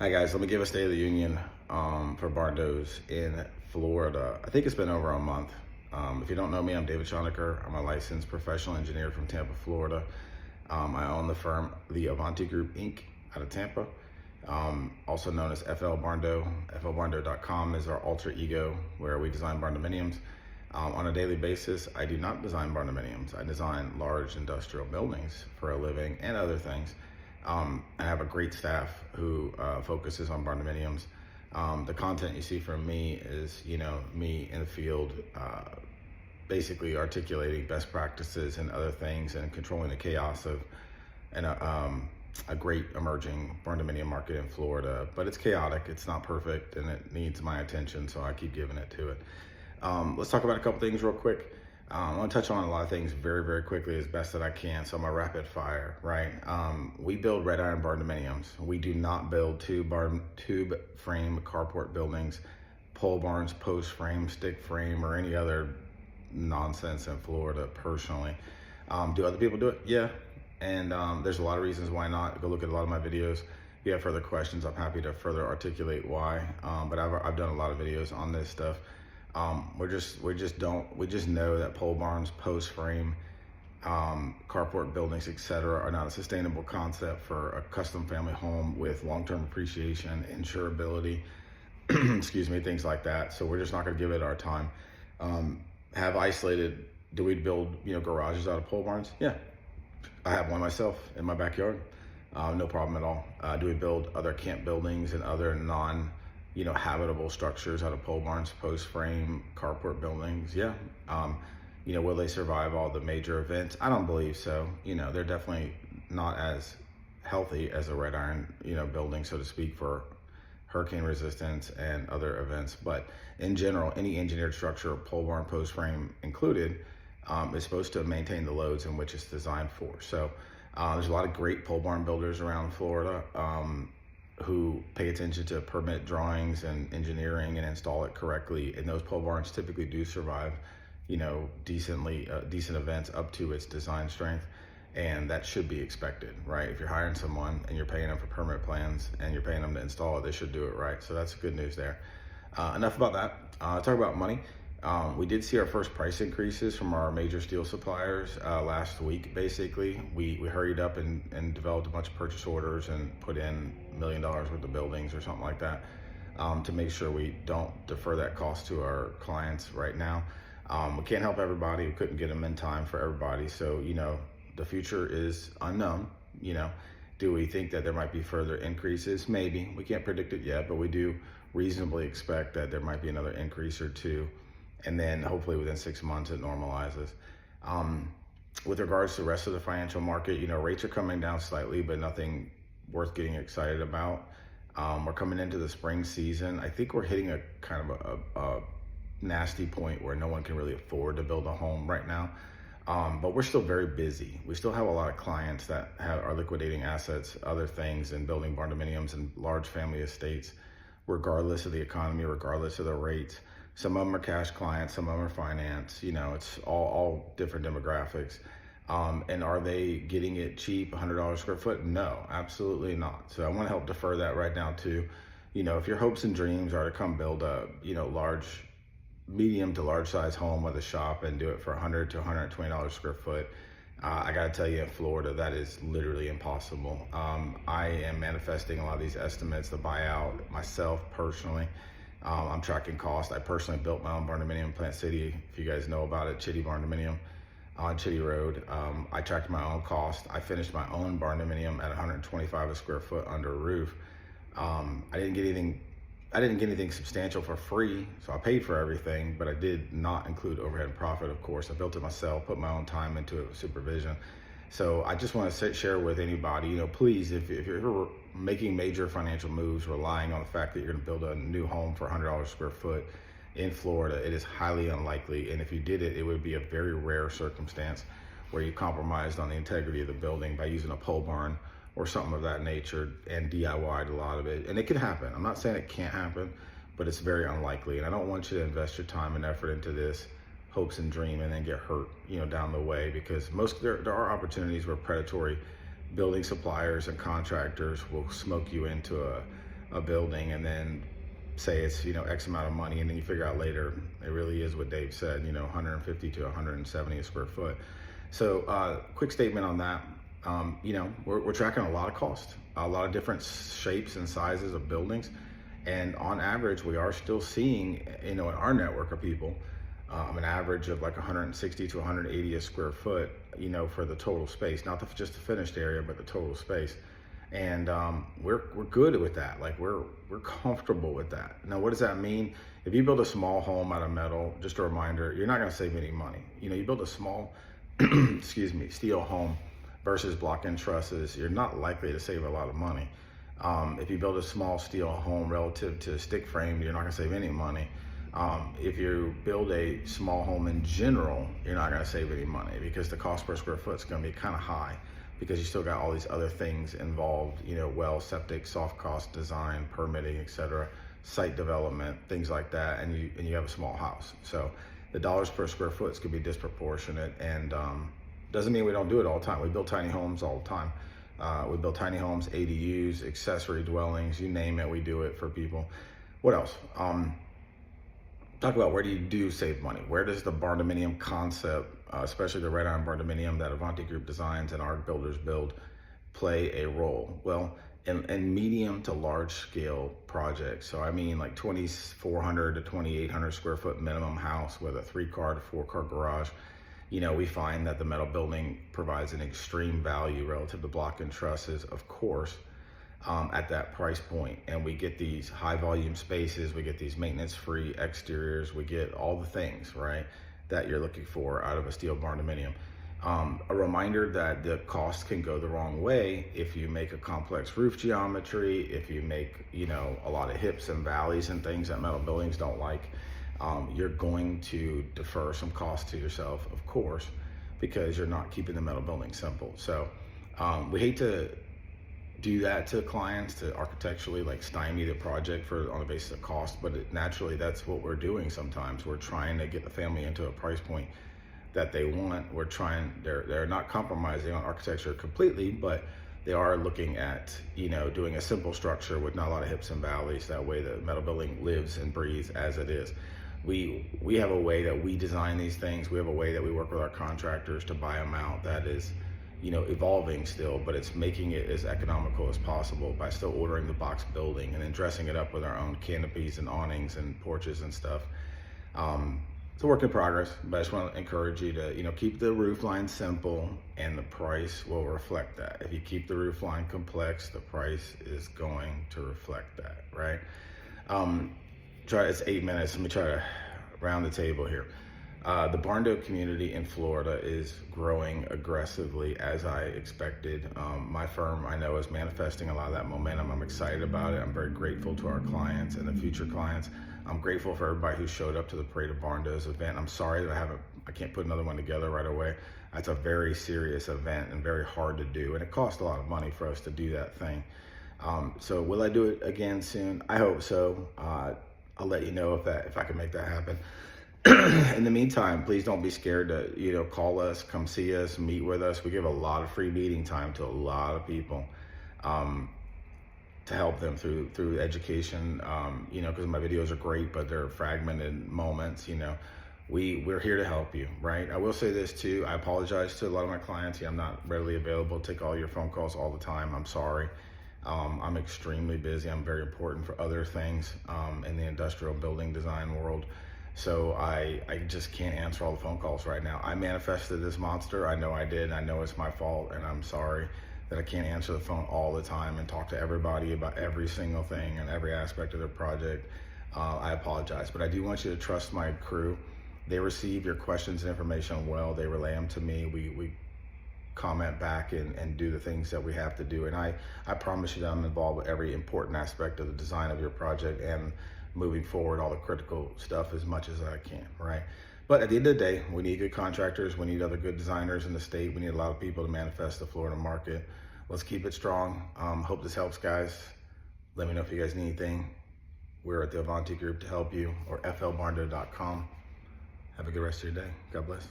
Hi guys, let me give a State of the Union for Barndo's in Florida. I think it's been over a month. If you don't know me, I'm David Schonecker. I'm a licensed professional engineer from Tampa, Florida. I own the firm, the Avanti Group, Inc. out of Tampa, also known as FL Barndo. FLBarndo.com is our alter ego where we design barndominiums. On a daily basis, I do not design barndominiums. I design large industrial buildings for a living and other things. I have a great staff who focuses on barndominiums. The content you see from me is, me in the field, basically articulating best practices and other things and controlling the chaos of a great emerging barndominium market in Florida. But it's chaotic, it's not perfect, and it needs my attention, so I keep giving it to it. Let's talk about a couple things real quick. I want to touch on a lot of things very, very quickly as best that I can. So I'm a rapid fire, right? We build red iron barndominiums. We do not build tube frame carport buildings, pole barns, post frame, stick frame, or any other nonsense in Florida personally. Do other people do it? Yeah. And there's a lot of reasons why not. Go look at a lot of my videos. If you have further questions, I'm happy to further articulate why. But I've done a lot of videos on this stuff. We just know that pole barns, post frame, carport buildings, etc., are not a sustainable concept for a custom family home with long-term appreciation, insurability, excuse me, things like that. So we're just not going to give it our time. Do we build, garages out of pole barns? Yeah, I have one myself in my backyard. No problem at all. Do we build other camp buildings and other habitable structures out of pole barns, post frame, carport buildings? Yeah. Will they survive all the major events? I don't believe so. They're definitely not as healthy as a red iron, building, so to speak, for hurricane resistance and other events. But in general, any engineered structure, pole barn, post frame included, is supposed to maintain the loads in which it's designed for. So there's a lot of great pole barn builders around Florida who pay attention to permit drawings and engineering and install it correctly. And those pole barns typically do survive, decent events up to its design strength. And that should be expected, right? If you're hiring someone and you're paying them for permit plans and you're paying them to install it, they should do it right. So that's good news there. Enough about that. Talk about money. We did see our first price increases from our major steel suppliers last week. Basically, we hurried up and developed a bunch of purchase orders and put in $1 million worth of buildings or something like that to make sure we don't defer that cost to our clients right now. We can't help everybody. We couldn't get them in time for everybody. So, the future is unknown. Do we think that there might be further increases? Maybe. We can't predict it yet, but we do reasonably expect that there might be another increase or two. And then hopefully within 6 months it normalizes. With regards to the rest of the financial market, rates are coming down slightly, but nothing worth getting excited about. We're coming into the spring season. I think we're hitting a kind of a nasty point where no one can really afford to build a home right now. But we're still very busy. We still have a lot of clients that are liquidating assets, other things, and building barndominiums and large family estates, regardless of the economy, regardless of the rates. Some of them are cash clients, some of them are finance. It's all different demographics. And are they getting it cheap, $100 square foot? No, absolutely not. So I want to help defer that right now too. If your hopes and dreams are to come build a, medium to large size home with a shop and do it for $100 to $120 square foot, I gotta tell you, in Florida, that is literally impossible. I am manifesting a lot of these estimates, the buyout myself personally. I'm tracking cost. I personally built my own barndominium in Plant City. If you guys know about it, Chitty Barndominium on Chitty Road. I tracked my own cost. I finished my own barndominium at 125 a square foot under a roof. I didn't get anything substantial for free, so I paid for everything, but I did not include overhead and profit, of course. I built it myself, put my own time into it with supervision. So I just want to share with anybody, please, if you're ever making major financial moves, relying on the fact that you're going to build a new home for $100 square foot in Florida, it is highly unlikely. And if you did it, it would be a very rare circumstance where you compromised on the integrity of the building by using a pole barn or something of that nature and DIY'd a lot of it. And it can happen. I'm not saying it can't happen, but it's very unlikely. And I don't want you to invest your time and effort into this hopes and dream and then get hurt, down the way, because there are opportunities where predatory building suppliers and contractors will smoke you into a building and then say it's, X amount of money, and then you figure out later it really is what Dave said, 150 to 170 a square foot. So quick statement on that. We're tracking a lot of cost, a lot of different shapes and sizes of buildings. And on average, we are still seeing, in our network of people, an average of like 160 to 180 a square foot, for the total space, not just the finished area, but the total space. And we're good with that. Like we're comfortable with that. Now, what does that mean? If you build a small home out of metal, just a reminder, you're not going to save any money. You build a small, steel home versus block-in trusses, you're not likely to save a lot of money. If you build a small steel home relative to stick frame, you're not going to save any money. If you build a small home in general, you're not going to save any money because the cost per square foot is going to be kind of high, because you still got all these other things involved, well, septic, soft cost, design, permitting, etc., site development, things like that, and you have a small house. So the dollars per square foot could be disproportionate, and doesn't mean we don't do it all the time. We build tiny homes all the time. We build tiny homes, ADUs, accessory dwellings, you name it, we do it for people. What else? Talk about where do you save money? Where does the barndominium concept, especially the red iron barndominium that Avanti Group designs and our builders build, play a role? Well, in medium to large scale projects. So I mean like 2,400 to 2,800 square foot minimum house with a 3-car to 4-car garage. We find that the metal building provides an extreme value relative to block-in trusses, of course, at that price point. And we get these high volume spaces, we get these maintenance-free exteriors, we get all the things, right, that you're looking for out of a steel barndominium. A reminder that the cost can go the wrong way if you make a complex roof geometry, if you make, a lot of hips and valleys and things that metal buildings don't like. You're going to defer some cost to yourself, of course, because you're not keeping the metal building simple. So we hate to do that to clients, to architecturally like stymie the project on the basis of cost, but naturally that's what we're doing sometimes. We're trying to get the family into a price point that they want. They're not compromising on architecture completely, but they are looking at, doing a simple structure with not a lot of hips and valleys. That way the metal building lives and breathes as it is. We have a way that we design these things. We have a way that we work with our contractors to buy them out that is, evolving still, but it's making it as economical as possible by still ordering the box building and then dressing it up with our own canopies and awnings and porches and stuff. It's a work in progress, but I just want to encourage you to, keep the roof line simple, and the price will reflect that. If you keep the roof line complex, the price is going to reflect that, right? It's 8 minutes. Let me try to round the table here. The Barndo community in Florida is growing aggressively as I expected. My firm, I know, is manifesting a lot of that momentum. I'm excited about it. I'm very grateful to our clients and the future clients. I'm grateful for everybody who showed up to the Parade of Barndo's event. I'm sorry that I can't put another one together right away. That's a very serious event and very hard to do, and it costs a lot of money for us to do that thing. So will I do it again soon? I hope so. I'll let you know if I can make that happen. In the meantime, please don't be scared to, call us, come see us, meet with us. We give a lot of free meeting time to a lot of people, to help them through education, because my videos are great, but they're fragmented moments. We're here to help you, right? I will say this too. I apologize to a lot of my clients. I'm not readily available to take all your phone calls all the time. I'm sorry. I'm extremely busy. I'm very important for other things in the industrial building design world. So I just can't answer all the phone calls right now. I manifested this monster. I know I did. I know it's my fault, and I'm sorry that I can't answer the phone all the time and talk to everybody about every single thing and every aspect of their project. I apologize, but I do want you to trust my crew. They receive your questions and information well. They relay them to me. We comment back and do the things that we have to do. And I promise you that I'm involved with every important aspect of the design of your project and moving forward all the critical stuff as much as I can, right? But at the end of the day, we need good contractors. We need other good designers in the state. We need a lot of people to manifest the Florida market. Let's keep it strong. Hope this helps, guys. Let me know if you guys need anything. We're at the Avanti Group to help you, or flbarndo.com. Have a good rest of your day. God bless.